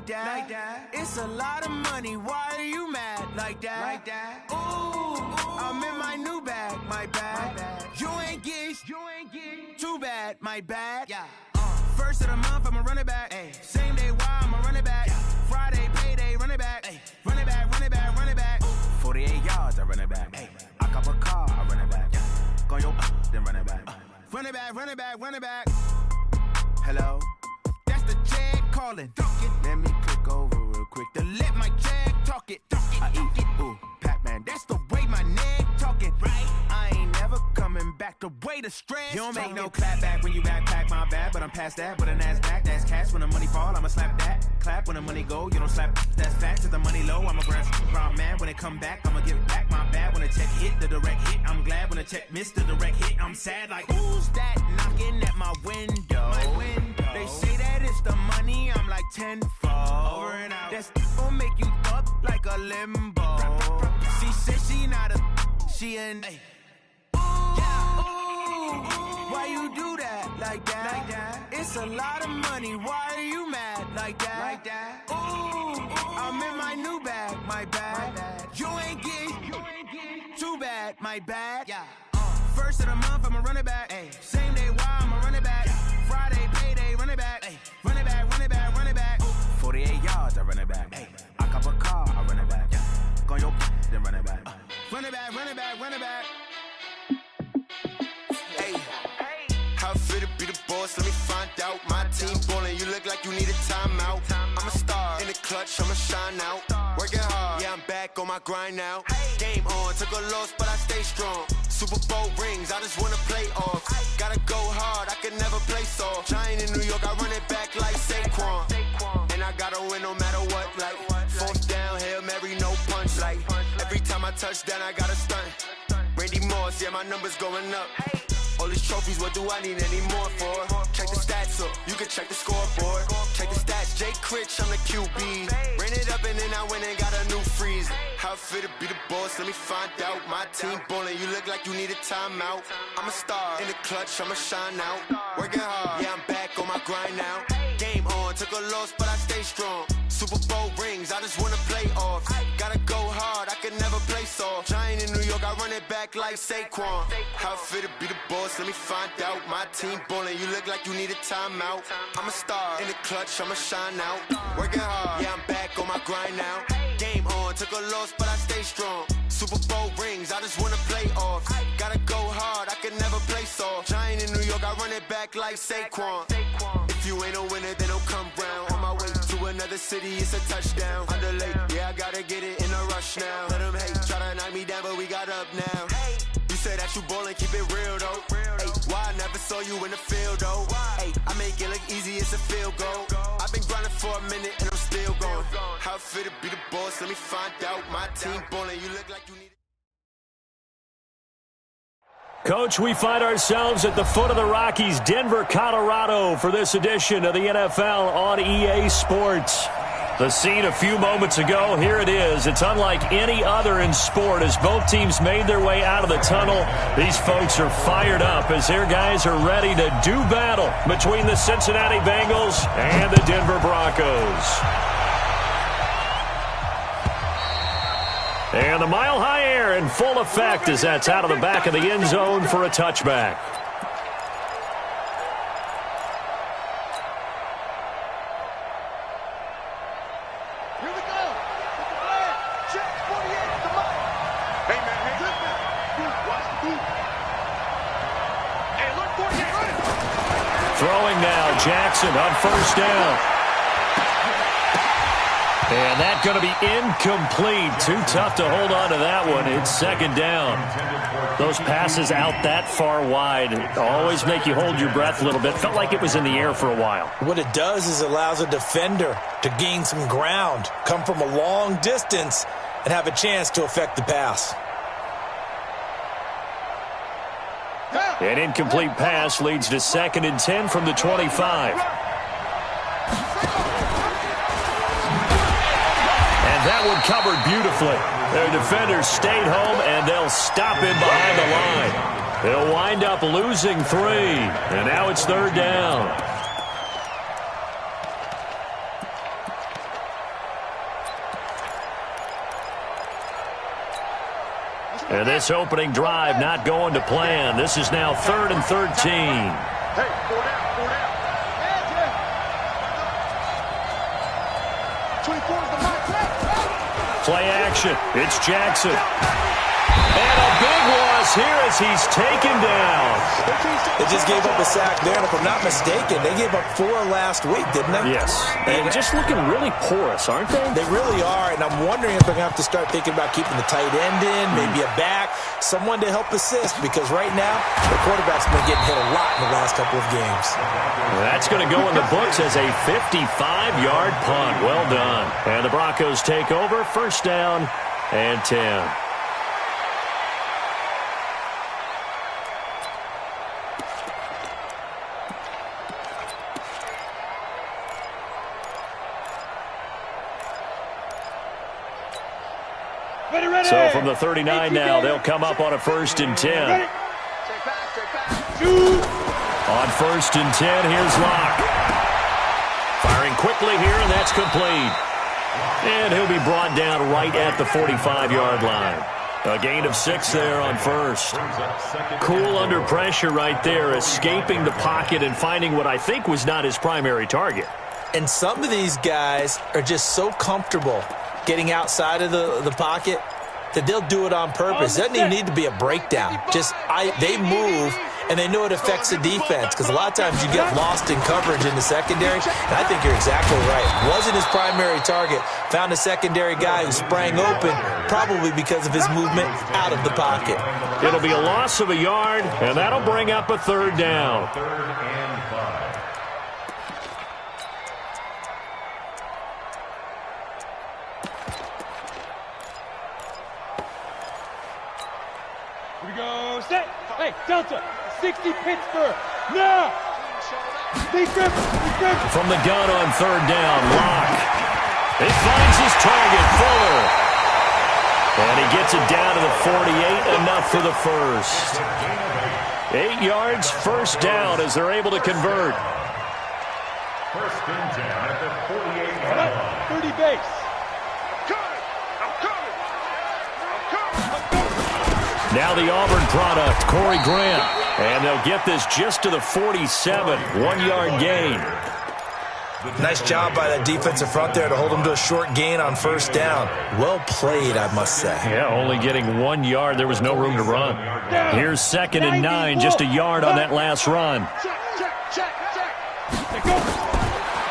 like that. It's a lot of money, why are you mad like that? Ooh, I'm in my new bag, my bad. You ain't get too bad, my bad. First of the month, I'ma run it back. Same day, why I'ma run it back. Friday, payday, run it back. Run it back, run it back, run it back. 48 yards, I run it back. I cop a car, I run it back. Go your then run it back. Run it back, run it back, run it back. Hello? That's the jag calling. Let me click over real quick to let my jag talk it. I eat it, ooh, Pac-Man. That's the way my neck talking. Right? I ain't never coming back the way the stress. You don't make no clap back when you backpack my bad, but I'm past that. But a NASDAQ, that's cash. When the money fall, I'ma slap that. Clap when the money go, you don't slap. That's facts. If the money low, I'ma grab round man. When it come back, I'ma give back my bad. When the check hit, the direct hit. I'm glad when the check missed the direct hit. I'm sad like, who's that knocking at my window? They say that it's the money, I'm like tenfold. Over and out. That's gon' make you up like a limbo. She said she not a, she an. Why you do that like that? It's a lot of money, why are you mad like that? Ooh, I'm in my new bag, my bad. You ain't get too bad, my bad. First of the month, I'ma run it back. Same day, why I'ma run it back. Friday, payday, run it back. Run it back, run it back, run it back. 48 yards, I run it back. I cop a car, I run it back. Go your then run it back. Run it back, run it back, run it back. Hey, how fit to be the boss? Let me find out. My team ballin', you look like you need a timeout. I'm a star in the clutch, I'ma shine out. Working hard, yeah, I'm back on my grind now. Game on, took a loss, but I stay strong. Super Bowl rings, I just wanna play off. Gotta go hard, I can never play soft. Giant in New York, I run it back like Saquon. And I gotta win no matter what, like fourth down, Hail Mary, no punch. Like every time I touch down, I gotta stunt. Randy Moss, yeah, my numbers going up. All these trophies, what do I need any more for? Check the stats up, you can check the scoreboard. Check the stats, Jay Critch, I'm the QB. Ran it up and then I went and got a new freeze. How fit to be the boss, let me find out. My team ballin', you look like you need a timeout. I'm a star in the clutch, I'ma shine out. Working hard, yeah, I'm back on my grind now. Game on, took a loss, but I stay strong. Super Bowl rings, I just wanna play off. Gotta go hard, I can never play soft. Giant in New York, I run it back like Saquon. How fit to be the boss, let me find out. My team ballin', you look like you need a timeout. I'm a star in the clutch, I'ma shine out. Working hard, yeah, I'm back on my grind now. Game on, took a loss, but I stay strong. Super Bowl rings, I just wanna play off. Gotta go hard, I can never play soft. Giant in New York, I run it back like Saquon. If you ain't a winner, then don't come round. On my way to another city, it's a touchdown. Underlay, yeah, I gotta get it in a rush now. Let them hate, try to knock me down, but we got up now. You say that you ballin', keep it real though. Hey, why I never saw you in the field though? Hey, I make it look easy, it's a field goal. I've been grinding for a minute and I'm still going. How fit to be the boss, let me find out. My team ballin', you look like you need it. Coach, we find ourselves at the foot of the Rockies, Denver, Colorado, for this edition of the NFL on EA Sports. The scene a few moments ago, here it is. It's unlike any other in sport as both teams made their way out of the tunnel. These folks are fired up as their guys are ready to do battle between the Cincinnati Bengals and the Denver Broncos. And the mile-high air in full effect as that's out of the back of the end zone for a touchback. Here we go. Get the flag. Check 48 the mic. Hey, man. Hey, watch the boot. Hey, look, 48 running. Throwing now, Jackson on first down. And that's going to be incomplete. Too tough to hold on to that one. It's second down. Those passes out that far wide always make you hold your breath a little bit. Felt like it was in the air for a while. What it does is allows a defender to gain some ground, come from a long distance, and have a chance to affect the pass. An incomplete pass leads to 2nd and 10 from the 25. That one covered beautifully. Their defenders stayed home, and they'll stop him behind the line. They'll wind up losing 3, and now it's 3rd down. And this opening drive not going to plan. This is now 3rd and 13. Hey, 4 down, 4 down. 24 is the mark. Play action. It's Jackson. And a big loss here as he's taken down. They just gave up a sack there, and if I'm not mistaken, they gave up 4 last week, didn't they? Yes. And just looking really porous, aren't they? They really are, and I'm wondering if they're going to have to start thinking about keeping the tight end in, maybe a back, someone to help assist, because right now, the quarterback's been getting hit a lot in the last couple of games. That's going to go in the books as a 55-yard punt. Well done. And the Broncos take over, 1st down and 10. So from the 39 now, they'll come up on a 1st and 10. On 1st and 10, here's Locke. Firing quickly here, and that's complete. And he'll be brought down right at the 45-yard line. A gain of 6 there on 1st. Cool under pressure right there, escaping the pocket and finding what I think was not his primary target. And some of these guys are just so comfortable getting outside of the pocket that they'll do it on purpose. It doesn't even need to be a breakdown. They move, and they know it affects the defense, because a lot of times you get lost in coverage in the secondary, and I think you're exactly right. Wasn't his primary target. Found a secondary guy who sprang open, probably because of his movement out of the pocket. It'll be a loss of a yard, and that'll bring up a 3rd down. 3rd and 5. Here we go, set. Hey, Delta, 60 Pittsburgh, now. From the gun on 3rd down, Locke. He finds his target, Fuller. And he gets it down to the 48, enough for the 1st. 8 yards, 1st down as they're able to convert. 1st and 10 at the 48-yard line. 30 base. Now the Auburn product, Corey Grant. And they'll get this just to the 47, 1-yard gain. Nice job by that defensive front there to hold them to a short gain on 1st down. Well played, I must say. Yeah, only getting 1 yard. There was no room to run. Here's 2nd and 9, just a yard on that last run.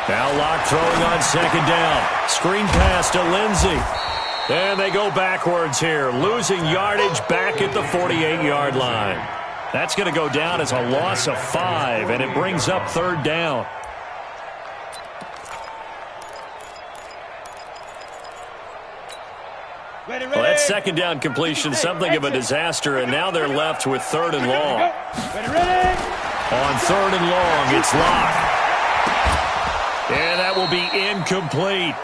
Now Locke throwing on 2nd down. Screen pass to Lindsey. And they go backwards here, losing yardage back at the 48-yard line. That's going to go down as a loss of 5, and it brings up 3rd down. Well, that 2nd down completion, something of a disaster, and now they're left with 3rd and long. On 3rd and long, it's Locke. And that will be incomplete.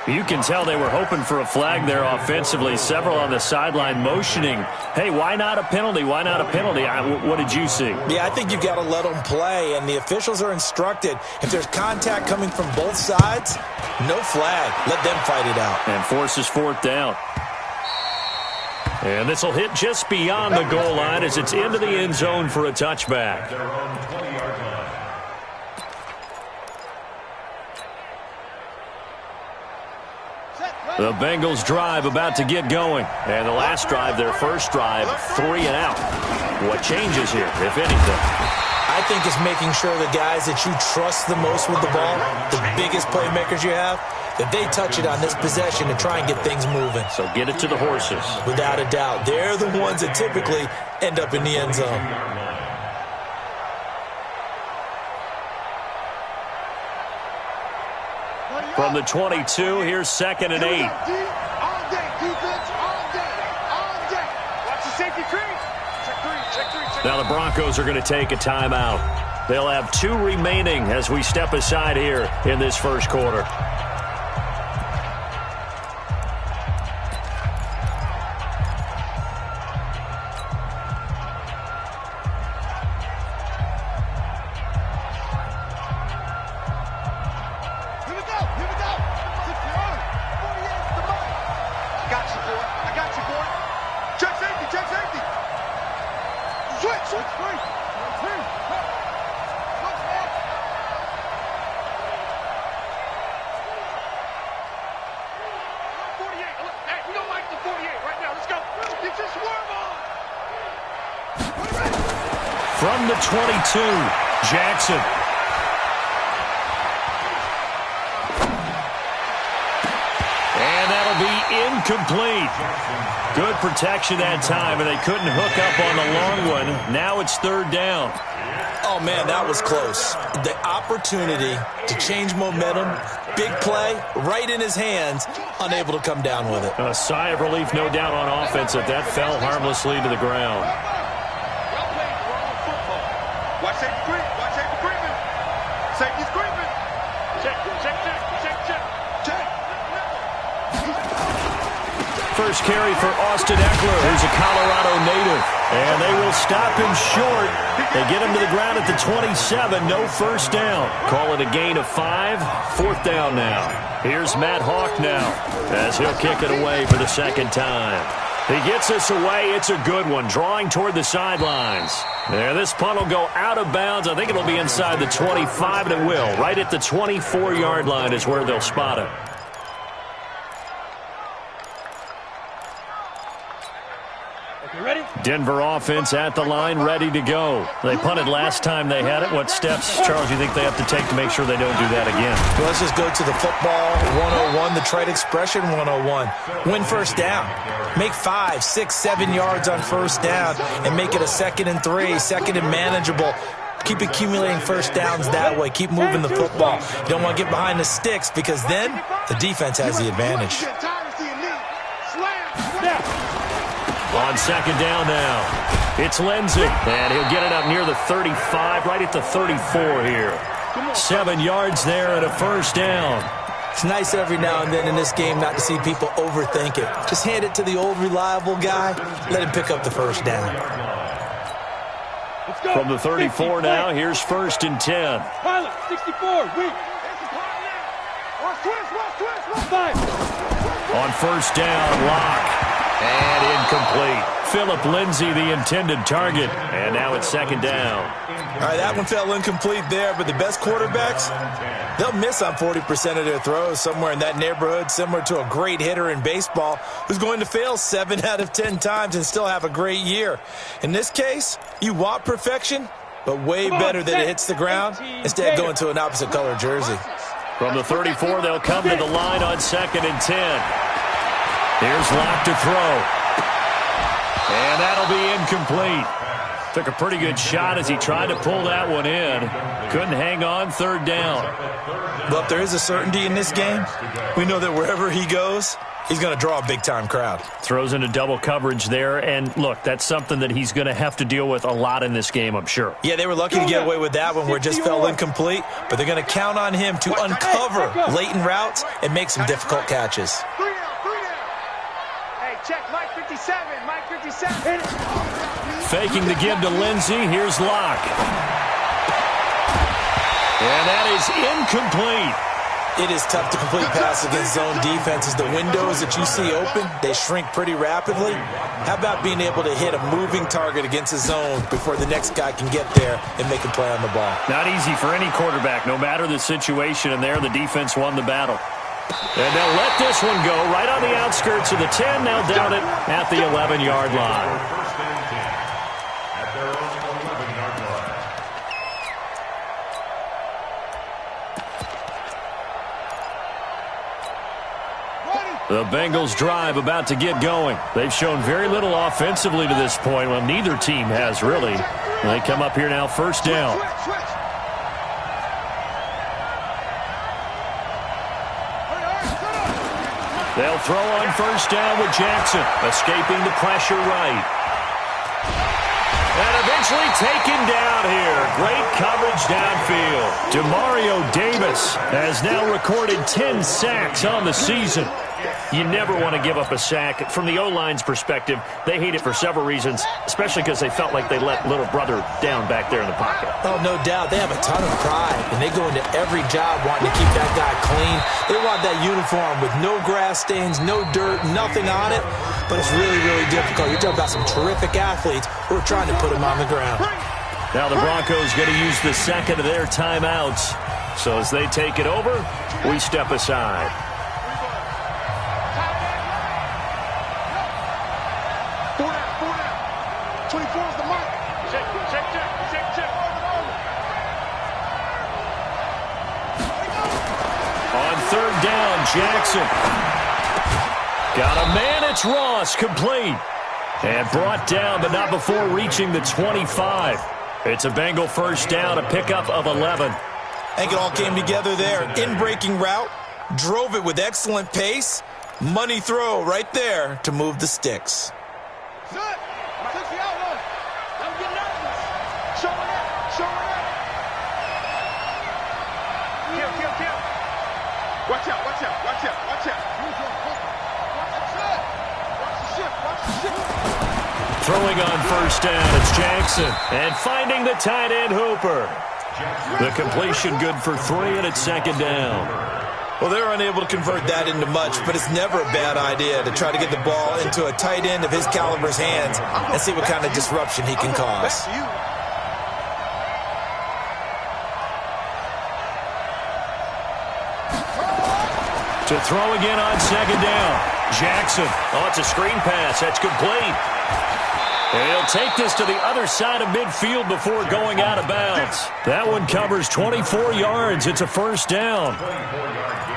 You can tell they were hoping for a flag there offensively. Several on the sideline motioning, hey, why not a penalty? Why not a penalty? What did you see? Yeah, I think you've got to let them play, and the officials are instructed. If there's contact coming from both sides, no flag. Let them fight it out. And forces 4th down. And this will hit just beyond the goal line as it's into the end zone for a touchback. The Bengals drive about to get going. And the last drive, their first drive, 3 and out. What changes here, if anything? I think it's making sure the guys that you trust the most with the ball, the biggest playmakers you have, that they touch it on this possession to try and get things moving. So get it to the horses. Without a doubt. They're the ones that typically end up in the end zone. From the 22, here's 2nd and 8. All day, defense, all day, all day. Watch the safety cream. Check 3. Now the Broncos are going to take a timeout. They'll have 2 remaining as we step aside here in this first quarter. I got you, boy. Check safety. From the 22, Jackson. And that'll be incomplete. Good protection that time, and they couldn't hook up on the long one. Now it's third down. Oh, man, that was close. The opportunity to change momentum, big play, right in his hands, unable to come down with it. A sigh of relief, no doubt, on offense that fell harmlessly to the ground. Watch safety creep. Watch safety creeping. Safety's creeping. Check. First carry for Austin Eckler, who's a Colorado native. And they will stop him short. They get him to the ground at the 27. No first down. Call it a gain of 5. Fourth down now. Here's Matt Hawk now as he'll kick it away for the second time. He gets this away. It's a good one, drawing toward the sidelines. There, this punt will go out of bounds. I think it'll be inside the 25, and it will. Right at the 24-yard line is where they'll spot it. Denver offense at the line, ready to go. They punted last time they had it. What steps, Charles, you think they have to take to make sure they don't do that again? Well, let's just go to the football 101, the trite expression 101. Win first down. Make 5, 6, 7 yards on first down and make it a 2nd and 3, 2nd and manageable. Keep accumulating first downs that way. Keep moving the football. You don't want to get behind the sticks because then the defense has the advantage. On second down now, it's Lindsey, and he'll get it up near the 35, right at the 34 here. 7 yards there and a first down. It's nice every now and then in this game not to see people overthink it. Just hand it to the old reliable guy, let him pick up the first down. From the 34 now, here's first and 10. Pilot, 64, weak. On first down, Locke. And incomplete. Phillip Lindsay, the intended target. And now it's second down. All right, that one fell incomplete there, but the best quarterbacks, they'll miss on 40% of their throws, somewhere in that neighborhood, similar to a great hitter in baseball who's going to fail 7 out of 10 times and still have a great year. In this case, you want perfection, but way better that it hits the ground instead of going to an opposite color jersey. From the 34, they'll come to the line on second and 10. Here's Locke to throw. And that'll be incomplete. Took a pretty good shot as he tried to pull that one in. Couldn't hang on, third down. But if there is a certainty in this game, we know that wherever he goes, he's going to draw a big-time crowd. Throws into double coverage there. And, look, that's something that he's going to have to deal with a lot in this game, I'm sure. Yeah, they were lucky to get away with that one where it just fell incomplete. But they're going to count on him to uncover latent routes and make some difficult catches. Check, Mike 57, Mike 57. Faking the give to Lindsey. Here's Locke. And that is incomplete. It is tough to complete pass against zone defenses. The windows that you see open, they shrink pretty rapidly. How about being able to hit a moving target against a zone before the next guy can get there and make a play on the ball? Not easy for any quarterback, no matter the situation. And there, the defense won the battle. And they'll let this one go right on the outskirts of the 10. They'll down it at the 11-yard line. The Bengals drive about to get going. They've shown very little offensively to this point. Well, neither team has really. They come up here now, first down. They'll throw on first down with Jackson, escaping the pressure right. And eventually taken down here. Great coverage downfield. Demario Davis has now recorded 10 sacks on the season. You never want to give up a sack. From the O-line's perspective, they hate it for several reasons, especially because they felt like they let little brother down back there in the pocket. Oh, no doubt. They have a ton of pride, and they go into every job wanting to keep that guy clean. They want that uniform with no grass stains, no dirt, nothing on it, but it's really, really difficult. You're talking about some terrific athletes who are trying to put him on the ground. Now the Broncos going to use the second of their timeouts. So as they take it over, we step aside. On third down, Jackson. Got a man, it's Ross, complete. And brought down, but not before reaching the 25. It's a Bengal first down, a pickup of 11. I think it all came together there. In-breaking route, drove it with excellent pace. Money throw right there to move the sticks. Watch out, watch out, watch out, watch out. Throwing on first down, it's Jackson. And finding the tight end, Hooper. The completion good for 3, and it's second down. Well, they're unable to convert that into much, but it's never a bad idea to try to get the ball into a tight end of his caliber's hands and see what kind of disruption he can cause. To throw again on second down. Jackson. Oh, it's a screen pass. That's complete. And he'll take this to the other side of midfield before going out of bounds. That one covers 24 yards. It's a first down.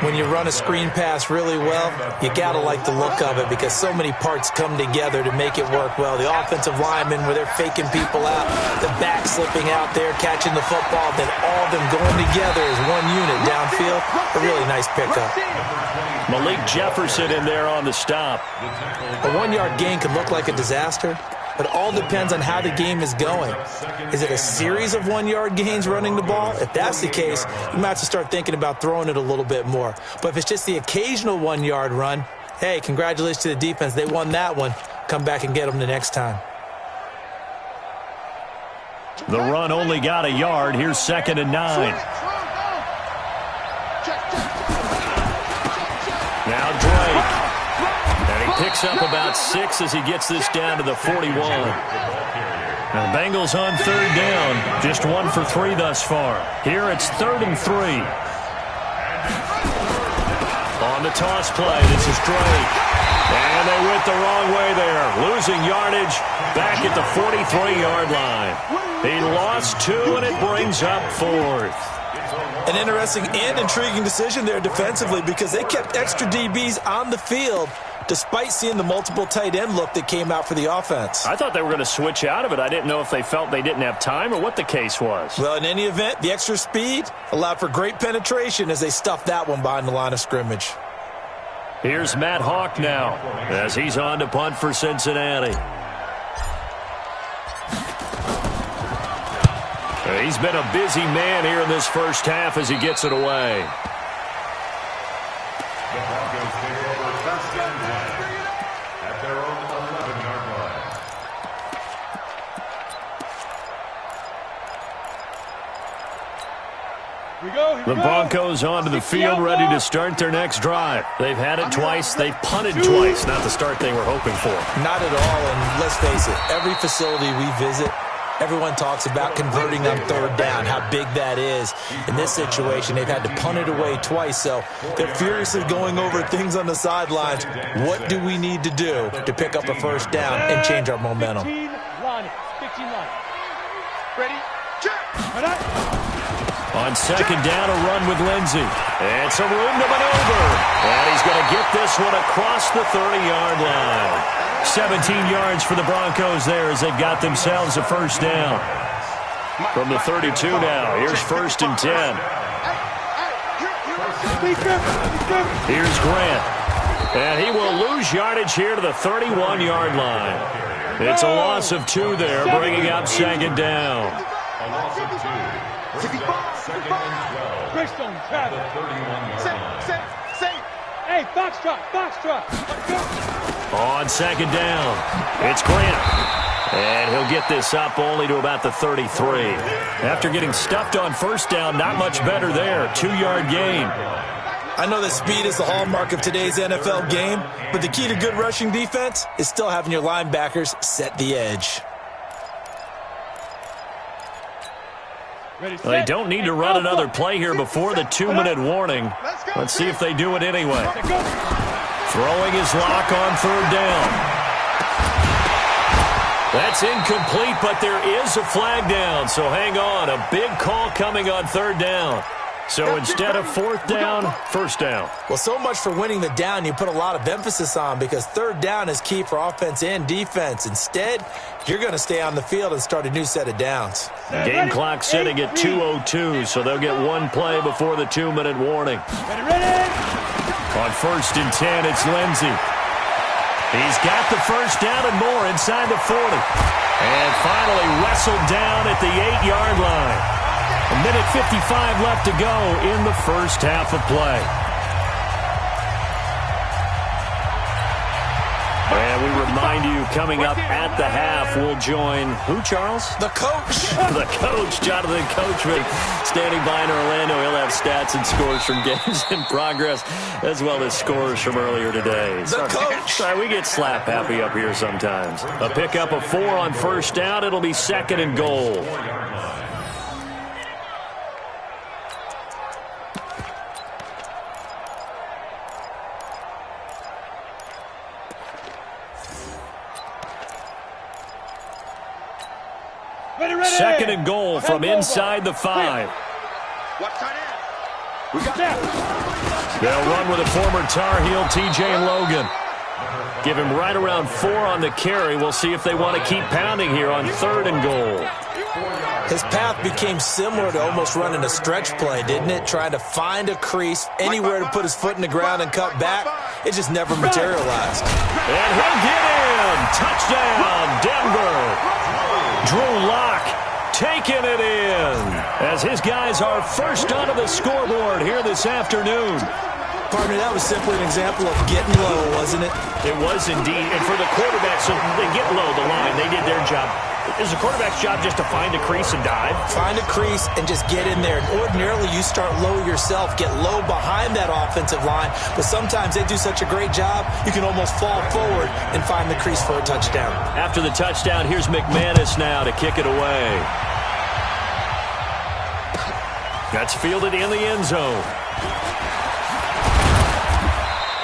When you run a screen pass really well, you got to like the look of it because so many parts come together to make it work well. The offensive linemen, where they're faking people out, the back slipping out there, catching the football, then all of them going together as one unit downfield. A really nice pickup. Malik Jefferson in there on the stop. A 1-yard gain could look like a disaster, but it all depends on how the game is going. Is it a series of 1-yard gains running the ball? If that's the case, you might have to start thinking about throwing it a little bit more. But if it's just the occasional 1-yard run, hey, congratulations to the defense. They won that one. Come back and get them the next time. The run only got a yard. Here's second and 9. Now Drake. And he picks up about 6 as he gets this down to the 41. Now the Bengals on third down. Just 1 for 3 thus far. Here it's 3rd and 3. On the toss play, this is Drake. And they went the wrong way there. Losing yardage back at the 43-yard line. He lost 2, and it brings up 4th. An interesting and intriguing decision there defensively because they kept extra DBs on the field despite seeing the multiple tight end look that came out for the offense. I thought they were going to switch out of it. I didn't know if they felt they didn't have time or what the case was. Well, in any event, the extra speed allowed for great penetration as they stuffed that one behind the line of scrimmage. Here's Matt Hawk now as he's on to punt for Cincinnati. He's been a busy man here in this first half as he gets it away. The Broncos take over first and 10 at their own 11-yard line. The Broncos onto the field, ready to start their next drive. They've had it twice. They've punted twice. Not the start they were hoping for. Not at all, and let's face it, every facility we visit, everyone talks about converting on third down, how big that is. In this situation, they've had to punt it away twice, so they're furiously going over things on the sidelines. What do we need to do to pick up a first down and change our momentum? 15 line. Ready? On second down, a run with Lindsey. And some room to maneuver. And he's going to get this one across the 30-yard line. 17 yards for the Broncos there as they've got themselves a first down. From the 32 now, here's 1st and 10. Here's Grant. And he will lose yardage here to the 31-yard line. It's a loss of 2 there, bringing up second down. A loss of 2. Second and 12. Greystone, Travis. 31-yard line. Hey, On second down, it's Grant. And he'll get this up only to about the 33. After getting stuffed on first down, not much better there. 2-yard gain. I know that speed is the hallmark of today's NFL game, but the key to good rushing defense is still having your linebackers set the edge. They don't need to run another play here before the 2-minute warning. Let's see if they do it anyway. Throwing his lock on third down. That's incomplete, but there is a flag down, so hang on. A big call coming on third down. So instead of fourth down, first down. Well, so much for winning the down you put a lot of emphasis on, because third down is key for offense and defense. Instead, you're going to stay on the field and start a new set of downs. Game clock sitting at 2:02, so they'll get one play before the 2-minute warning. On first and 10, it's Lindsey. He's got the first down and more inside the 40. And finally wrestled down at the 8-yard line. 1:55 left to go in the first half of play. And we remind you, coming up at the half, we'll join who, Charles? The coach. The coach, Jonathan Coachman, standing by in Orlando. He'll have stats and scores from games in progress, as well as scores from earlier today. Sorry, we get slap happy up here sometimes. A pickup of 4 on first down. It'll be second and goal. Second and goal from inside the 5. They'll run with a former Tar Heel, TJ Logan. Give him right around 4 on the carry. We'll see if they want to keep pounding here on third and goal. His path became similar to almost running a stretch play, didn't it? Trying to find a crease, anywhere to put his foot in the ground and cut back. It just never materialized. And he'll get in. Touchdown, Denver. Drew Lock taking it in as his guys are first onto the scoreboard here this afternoon. Partner, that was simply an example of getting low, wasn't it? It was indeed. And for the quarterback, so they get low the line. They did their job. Is the quarterback's job just to find a crease and dive? Find a crease and just get in there. And ordinarily, you start low yourself, get low behind that offensive line. But sometimes they do such a great job, you can almost fall forward and find the crease for a touchdown. After the touchdown, here's McManus now to kick it away. That's fielded in the end zone.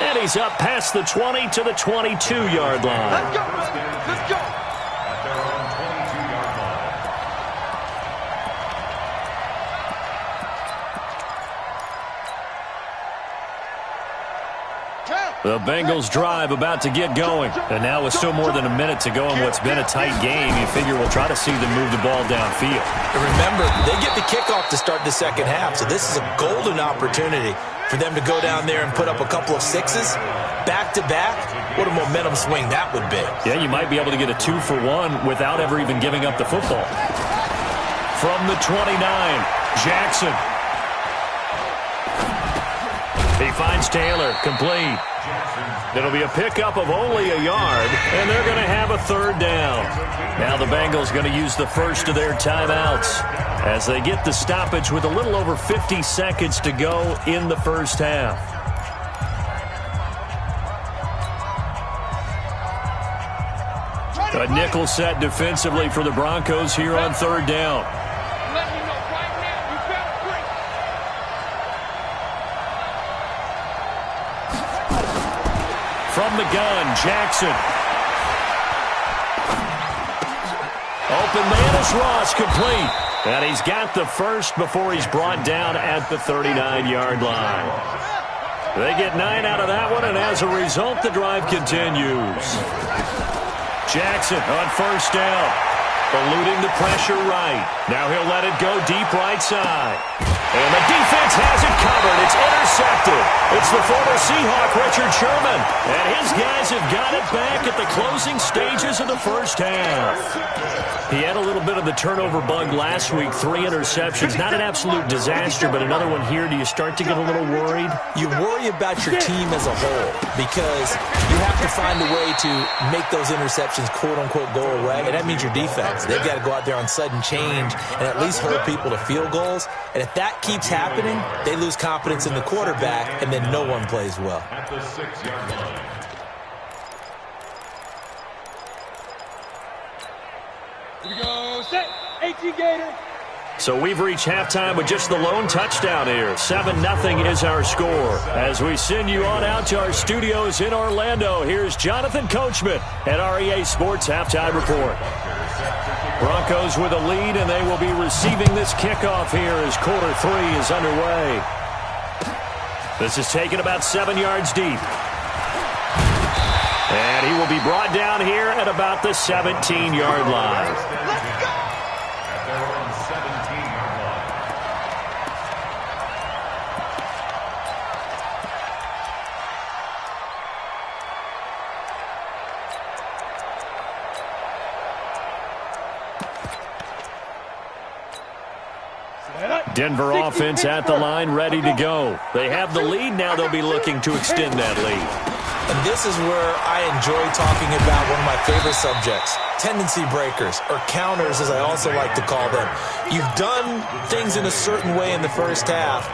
And he's up past the 20 to the 22-yard line. Let's go. Let's go. At their own 22-yard line. The Bengals drive about to get going. And now with still more than a minute to go in what's been a tight game, you figure we'll try to see them move the ball downfield. And remember, they get the kickoff to start the second half, so this is a golden opportunity for them to go down there and put up a couple of sixes back-to-back. What a momentum swing that would be. Yeah, you might be able to get a 2-for-1 without ever even giving up the football. From the 29, Jackson. He finds Taylor, complete. It'll be a pickup of only a yard, and they're going to have a third down. Now the Bengals going to use the first of their timeouts as they get the stoppage with a little over 50 seconds to go in the first half. A nickel set defensively for the Broncos here on third down. From the gun, Jackson. Open man is Ross, complete. And he's got the first before he's brought down at the 39-yard line. They get 9 out of that one, and as a result, the drive continues. Jackson on first down. Eluding the pressure right. Now he'll let it go deep right side. And the defense has it covered. It's intercepted. It's the former Seahawk, Richard Sherman. And his guys have got it back at the closing stages of the first half. He had a little bit of the turnover bug last week, 3 interceptions. Not an absolute disaster, but another one here. Do you start to get a little worried? You worry about your team as a whole because you have to find a way to make those interceptions, quote-unquote, go away, and that means your defense. They've got to go out there on sudden change and at least hold people to field goals. And if that keeps happening, they lose confidence in the quarterback, and then no one plays well. At the 6-yard line. Here we go. Set. 18 Gator. So we've reached halftime with just the lone touchdown here. 7-0 is our score. As we send you on out to our studios in Orlando, here's Jonathan Coachman at our EA Sports Halftime Report. Broncos with a lead, and they will be receiving this kickoff here as quarter 3 is underway. This is taken about 7 yards deep. And he will be brought down here at about the 17-yard line. At their own 17-yard line. Denver offense at the line, ready to go. They have the lead. Now they'll be looking to extend that lead. And this is where I enjoy talking about one of my favorite subjects, tendency breakers, or counters as I also like to call them. You've done things in a certain way in the first half,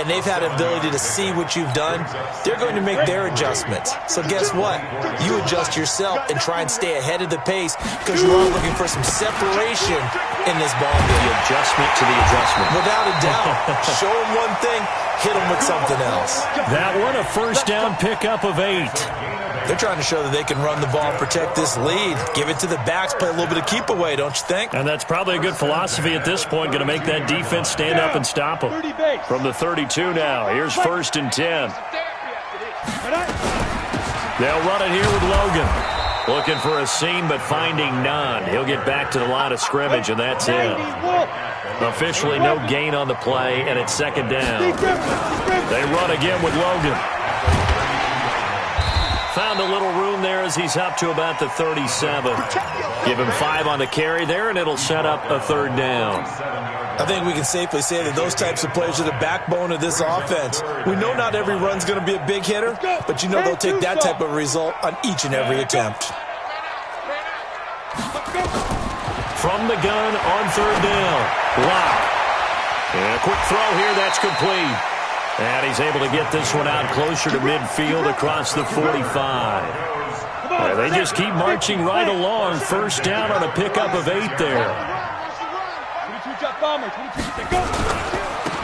and they've had the ability to see what you've done. They're going to make their adjustments. So guess what? You adjust yourself and try and stay ahead of the pace because you are looking for some separation in this ball game. The adjustment to the adjustment. Without a doubt. Show them one thing, hit them with something else. That one, a first down pickup of 8. They're trying to show that they can run the ball and protect this lead. Give it to the backs, play a little bit of keep away, don't you think? And that's probably a good philosophy at this point, going to make that defense stand up and stop them. From the 32 now, here's 1st and 10. They'll run it here with Logan. Looking for a seam, but finding none. He'll get back to the line of scrimmage, and that's it. Officially no gain on the play, and it's 2nd down. They run again with Logan. Found a little room there as he's up to about the 37. Give him 5 on the carry there, and it'll set up a 3rd down. I think we can safely say that those types of players are the backbone of this offense. We know not every run's going to be a big hitter, but you know they'll take that type of result on each and every attempt. From the gun on 3rd down. Lock. And a quick throw here, that's complete. And he's able to get this one out closer to midfield across the 45. They just keep marching right along. 1st down on a pickup of 8 there.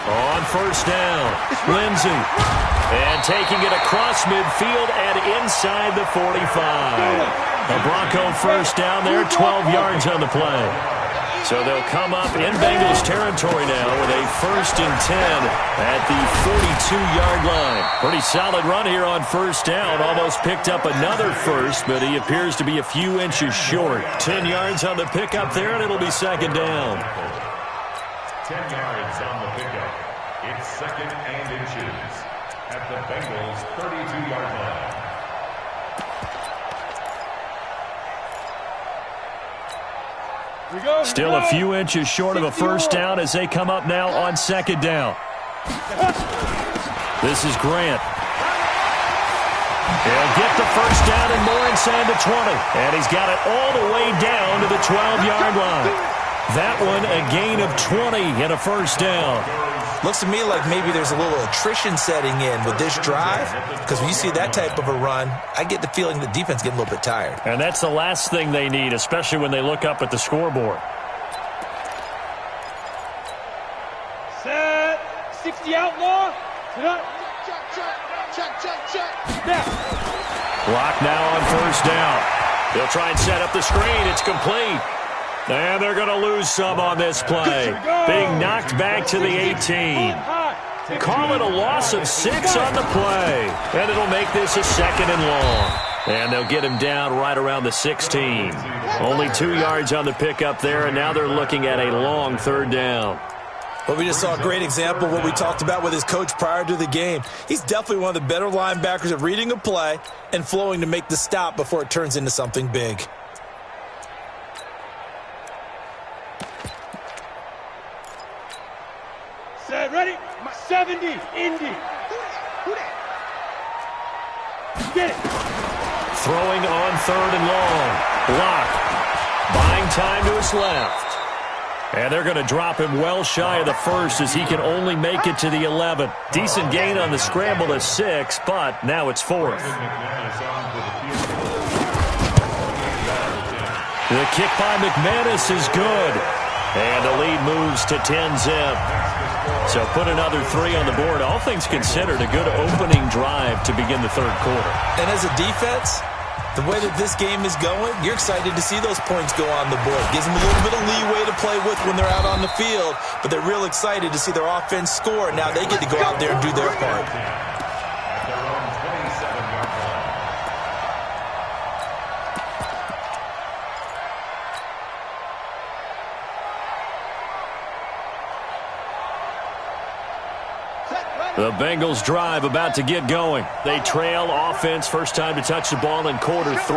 On 1st down, Lindsey. And taking it across midfield and inside the 45. A Bronco 1st down there, 12 yards on the play. So they'll come up in Bengals territory now with a 1st and 10 at the 42-yard line. Pretty solid run here on 1st down. Almost picked up another first, but he appears to be a few inches short. 10 yards on the pickup there, and it'll be 2nd down. 10 yards on the pickup. It's 2nd and inches at the Bengals' 32-yard line. Still a few inches short of a 1st down as they come up now on 2nd down. This is Grant. He'll get the 1st down and more inside the 20. And he's got it all the way down to the 12-yard line. That one a gain of 20 and a 1st down. Looks to me like maybe there's a little attrition setting in with this drive, because when you see that type of a run, I get the feeling the defense getting a little bit tired. And that's the last thing they need, especially when they look up at the scoreboard. Set. 60 outlaw. Block now on 1st down. They'll try and set up the screen. It's complete. And they're going to lose some on this play. Being knocked back to the 18. Call it a loss of 6 on the play. And it'll make this a 2nd and long. And they'll get him down right around the 16. Only 2 yards on the pickup there, and now they're looking at a long 3rd down. Well, we just saw a great example of what we talked about with his coach prior to the game. He's definitely one of the better linebackers at reading a play and flowing to make the stop before it turns into something big. 70, Indy. Get it. Throwing on 3rd and long. Block. Buying time to his left. And they're going to drop him well shy of the first as he can only make it to the 11. Decent gain on the scramble to 6, but now it's 4th. The kick by McManus is good. And the lead moves to 10-zip. So put another 3 on the board. All things considered, a good opening drive to begin the 3rd quarter. And as a defense, the way that this game is going, you're excited to see those points go on the board. Gives them a little bit of leeway to play with when they're out on the field, but they're real excited to see their offense score. Now they get to go out there and do their part. The Bengals drive about to get going. They trail offense, first time to touch the ball in quarter 3,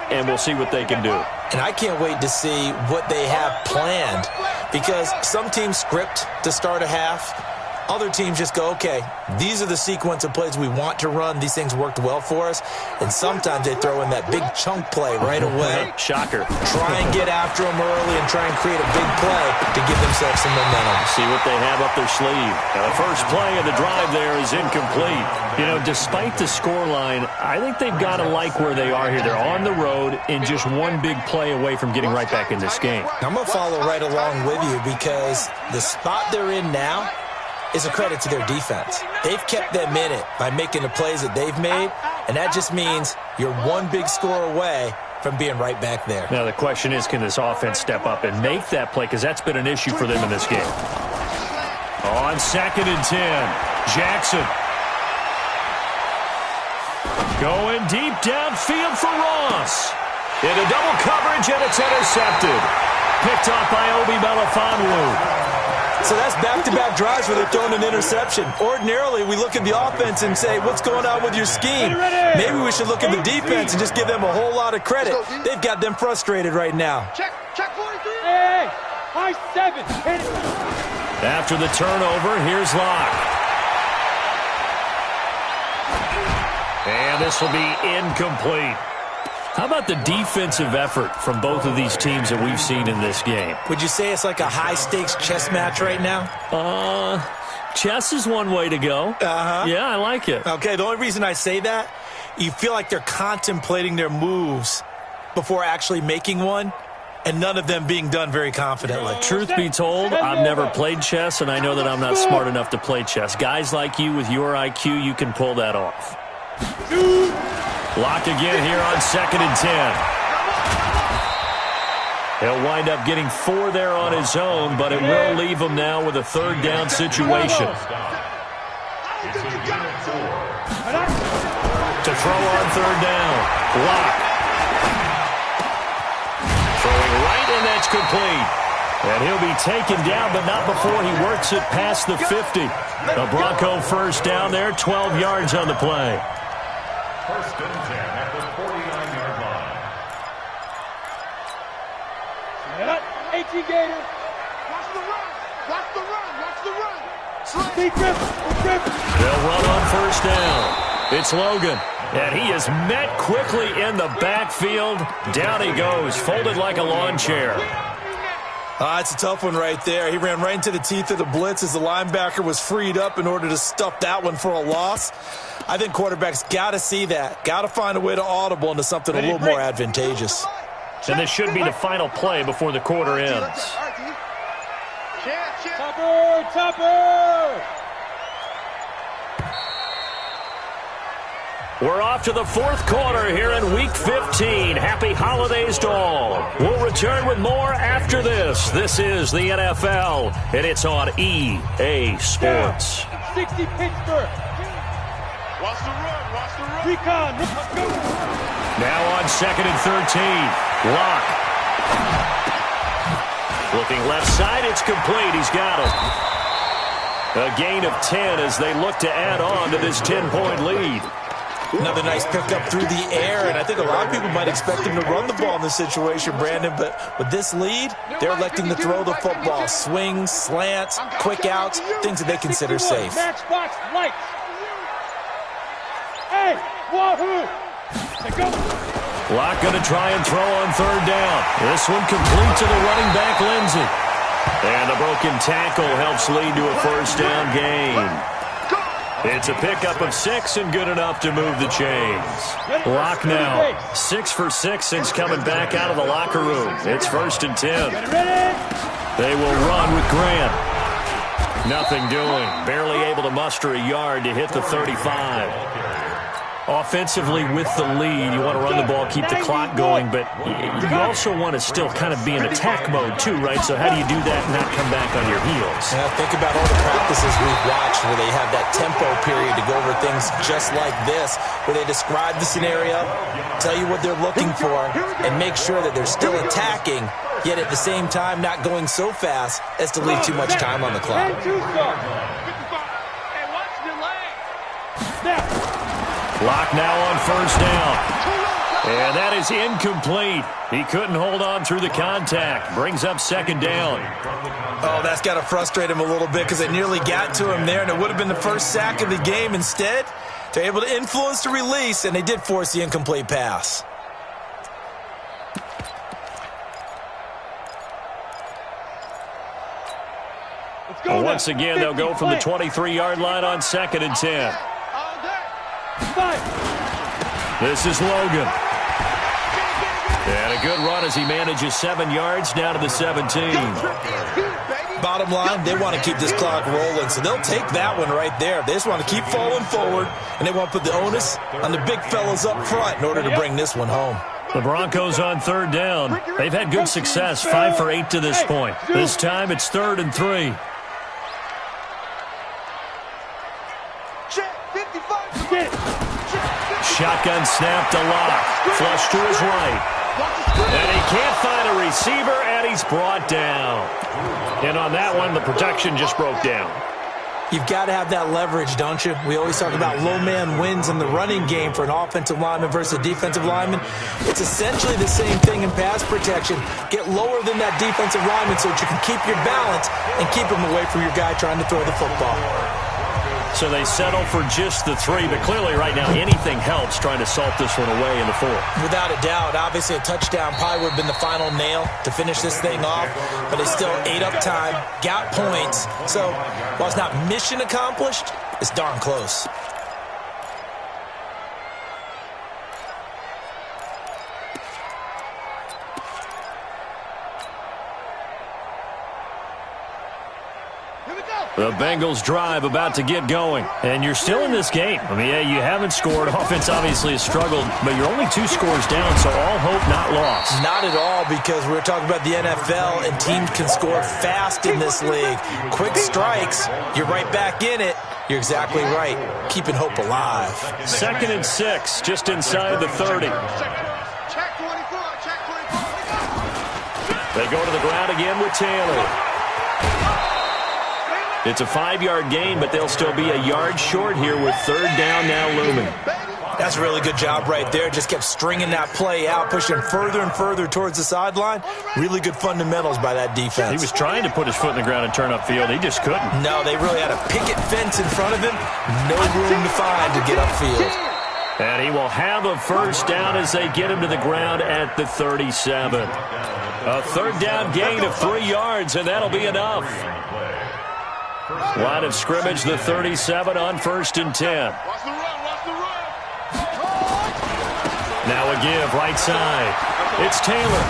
and we'll see what they can do. And I can't wait to see what they have planned, because some teams script to start a half. Other teams just go, okay, these are the sequence of plays we want to run. These things worked well for us. And sometimes they throw in that big chunk play right away. Shocker. Try and get after them early and try and create a big play to give themselves some momentum. See what they have up their sleeve. Now, the first play of the drive there is incomplete. You know, despite the scoreline, I think they've got to like where they are here. They're on the road and just one big play away from getting right back in this game. I'm going to follow right along with you, because the spot they're in now is a credit to their defense. They've kept them in it by making the plays that they've made, and that just means you're one big score away from being right back there. Now the question is, can this offense step up and make that play, because that's been an issue for them in this game. On 2nd and 10, Jackson. Going deep downfield for Ross. Into double coverage, and it's intercepted. Picked off by Obi Melifonwu. So that's back-to-back drives where they're throwing an interception. Ordinarily, we look at the offense and say, what's going on with your scheme? Maybe we should look at the defense and just give them a whole lot of credit. They've got them frustrated right now. Check 43. Hey, high 7. Hit it. After the turnover, here's Locke. And this will be incomplete. How about the defensive effort from both of these teams that we've seen in this game? Would you say it's like a high-stakes chess match right now? Chess is one way to go. Uh-huh. Yeah, I like it. Okay, the only reason I say that, you feel like they're contemplating their moves before actually making one, and none of them being done very confidently. Truth be told, I've never played chess, and I know that I'm not smart enough to play chess. Guys like you with your IQ, you can pull that off. Lock again here on 2nd and 10. He'll wind up getting 4 there on his own, but it will leave him now with a 3rd down situation. To throw on 3rd down. Lock. Throwing right, and that's complete. And he'll be taken down, but not before he works it past the 50. The Bronco first down there, 12 yards on the play. 1st and 10 at the 49-yard line. 18 Gator. Watch the run. Watch the run. Watch the run. They'll run on 1st down. It's Logan. And he is met quickly in the backfield. Down he goes, folded like a lawn chair. It's a tough one right there. He ran right into the teeth of the blitz as the linebacker was freed up in order to stuff that one for a loss. I think quarterbacks got to see that. Got to find a way to audible into something a little more advantageous. And this should be the final play before the quarter ends. Topper! We're off to the 4th quarter here in Week 15. Happy holidays to all. We'll return with more after this. This is the NFL, and it's on EA Sports. 60 Pittsburgh. Watch the run. Recon. Let's go. Now on 2nd and 13. Lock. Looking left side. It's complete. He's got him. A gain of 10 as they look to add on to this 10-point lead. Another nice pickup through the air, and I think a lot of people might expect him to run the ball in this situation, Brandon, but with this lead, they're electing to throw the football. Swings, slants, quick outs, things that they consider safe. Matchbox flights. Hey, wahoo! Go. Locke going to try and throw on third down. This one complete to the running back, Lindsey. And a broken tackle helps lead to a first down gain. It's a pickup of 6 and good enough to move the chains. Locke now 6 for 6 since coming back out of the locker room. It's 1st and 10. They will run with Grant. Nothing doing. Barely able to muster a yard to hit the 35. Offensively with the lead, you want to run the ball, keep the clock going, but you also want to still kind of be in attack mode too, right? So how do you do that and not come back on your heels? Yeah, think about all the practices we've watched where they have that tempo period to go over things just like this, where they describe the scenario, tell you what they're looking for, and make sure that they're still attacking, yet at the same time not going so fast as to leave too much time on the clock. Locke now on first down. And that is incomplete. He couldn't hold on through the contact. Brings up 2nd down. Oh, that's got to frustrate him a little bit because they nearly got to him there, and it would have been the first sack of the game. Instead, they're able to influence the release, and they did force the incomplete pass. Well, once again, they'll go from the 23-yard line on 2nd and 10. This is Logan. And a good run as he manages 7 yards down to the 17. Bottom line, they want to keep this clock rolling, so they'll take that one right there. They just want to keep falling forward, and they want to put the onus on the big fellas up front in order to bring this one home. The Broncos on 3rd down. They've had good success, 5 for 8 to this point. This time it's 3rd and 3. Shotgun snap to Locke. Flush to his right. And he can't find a receiver, and he's brought down. And on that one, the protection just broke down. You've got to have that leverage, don't you? We always talk about low man wins in the running game for an offensive lineman versus a defensive lineman. It's essentially the same thing in pass protection. Get lower than that defensive lineman so that you can keep your balance and keep him away from your guy trying to throw the football. So they settle for just the 3, but clearly right now anything helps trying to salt this one away in the 4th. Without a doubt, obviously a touchdown probably would have been the final nail to finish this thing off, but they still ate up time, got points. So while it's not mission accomplished, it's darn close. The Bengals drive about to get going. And you're still in this game. I mean, yeah, you haven't scored. Offense obviously has struggled, but you're only 2 scores down, so all hope not lost. Not at all, because we're talking about the NFL, and teams can score fast in this league. Quick strikes, you're right back in it. You're exactly right. Keeping hope alive. 2nd and 6, just inside the 30. They go to the ground again with Taylor. It's a 5-yard gain, but they'll still be a yard short here with 3rd down now looming. That's a really good job right there. Just kept stringing that play out, pushing further and further towards the sideline. Really good fundamentals by that defense. He was trying to put his foot in the ground and turn upfield. He just couldn't. No, they really had a picket fence in front of him. No room to find to get upfield. And he will have a first down as they get him to the ground at the 37. A 3rd down gain of 3 yards, and that'll be enough. Line of scrimmage, the 37 on 1st and 10. Now a give, right side. It's Taylor.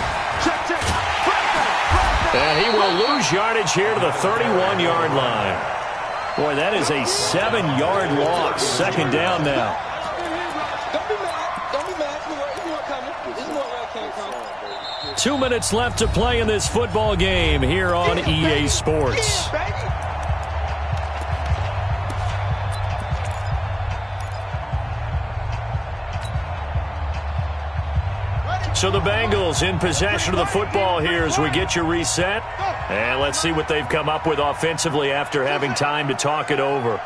And he will lose yardage here to the 31-yard line. Boy, that is a 7-yard loss. 2nd down now. Don't be mad. It's more coming. It's more where it came from. 2 minutes left to play in this football game here on EA Sports. So the Bengals in possession of the football here as we get you reset. And let's see what they've come up with offensively after having time to talk it over.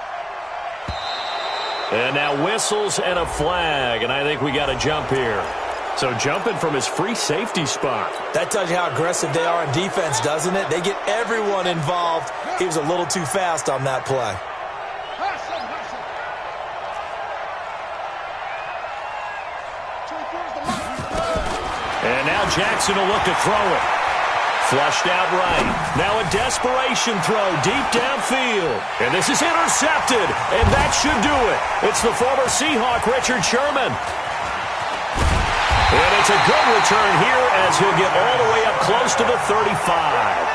And now whistles and a flag, and I think we got a jump here. So jumping from his free safety spot. That tells you how aggressive they are on defense, doesn't it? They get everyone involved. He was a little too fast on that play. And now Jackson will look to throw it. Flushed out right. Now a desperation throw deep downfield. And this is intercepted. And that should do it. It's the former Seahawk, Richard Sherman. And it's a good return here as he'll get all the way up close to the 35.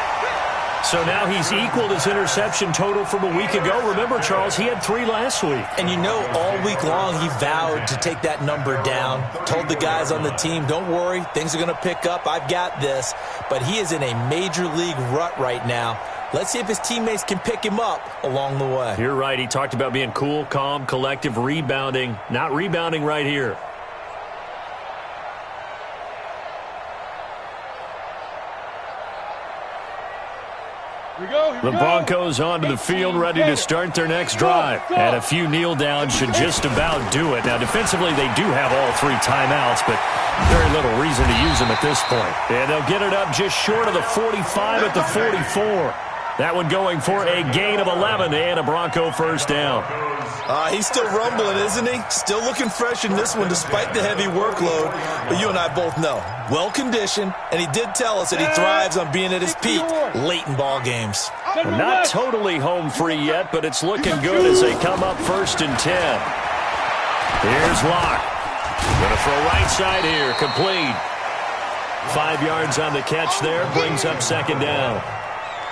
So now he's equaled his interception total from a week ago. Remember, Charles, he had 3 last week. And you know, all week long he vowed to take that number down. Told the guys on the team, don't worry, things are going to pick up. I've got this. But he is in a major league rut right now. Let's see if his teammates can pick him up along the way. You're right. He talked about being cool, calm, collective, rebounding. Not rebounding right here. The Broncos onto the field, ready to start their next drive. And a few kneel downs should just about do it. Now, defensively, they do have all 3 timeouts, but very little reason to use them at this point. And they'll get it up just short of the 45 at the 44. That one going for a gain of 11 and a Bronco first down. He's still rumbling, isn't he? Still looking fresh in this one despite the heavy workload. But you and I both know, well-conditioned, and he did tell us that he thrives on being at his peak late in ball games. Well, not totally home free yet, but it's looking good as they come up 1st and 10. Here's Locke. Going to throw right side here, complete. 5 yards on the catch there, brings up 2nd down.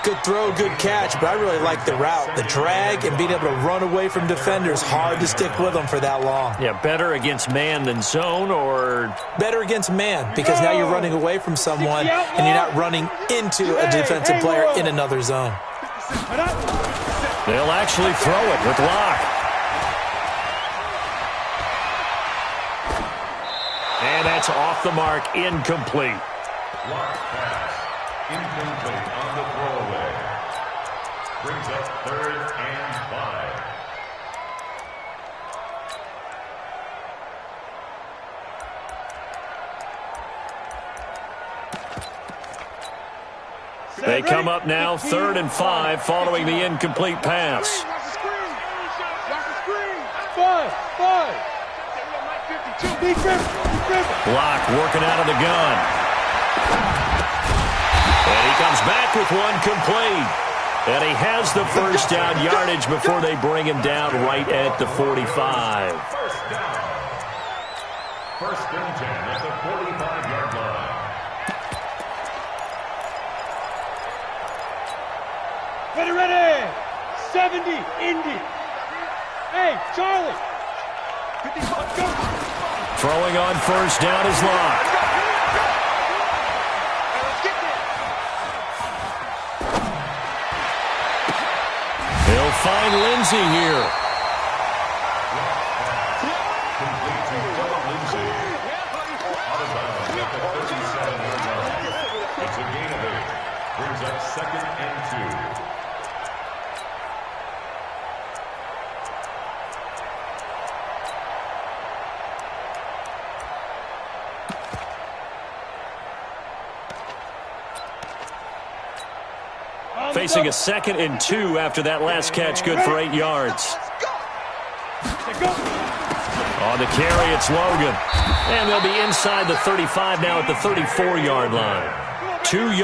Good throw, good catch, but I really like the route. The drag and being able to run away from defenders, hard to stick with them for that long. Yeah, better against man than zone, or? Better against man, because now you're running away from someone and you're not running into a defensive player in another zone. They'll actually throw it with Locke. And that's off the mark, incomplete. Locke pass, incomplete on the throwaway. Brings up 3rd and 5. They come up now 3rd and 5 following the incomplete pass. Block working out of the gun. And he comes back with one complete. And he has the first down yardage before they bring him down right at the 45. First down. 1st and 10 at the 45-yard line. Ready. 70, Indy. Hey, Charlie. Go. Throwing on 1st down is Locke. He'll find Lindsey here. Complete to Philip Lindsay. Out of bounds at the 37-yard line. It's a gain of 8. Brings up 2nd and 2. Facing a 2nd and 2 after that last catch, good for 8 yards. On the carry, it's Logan. And they'll be inside the 35 now at the 34-yard line. 2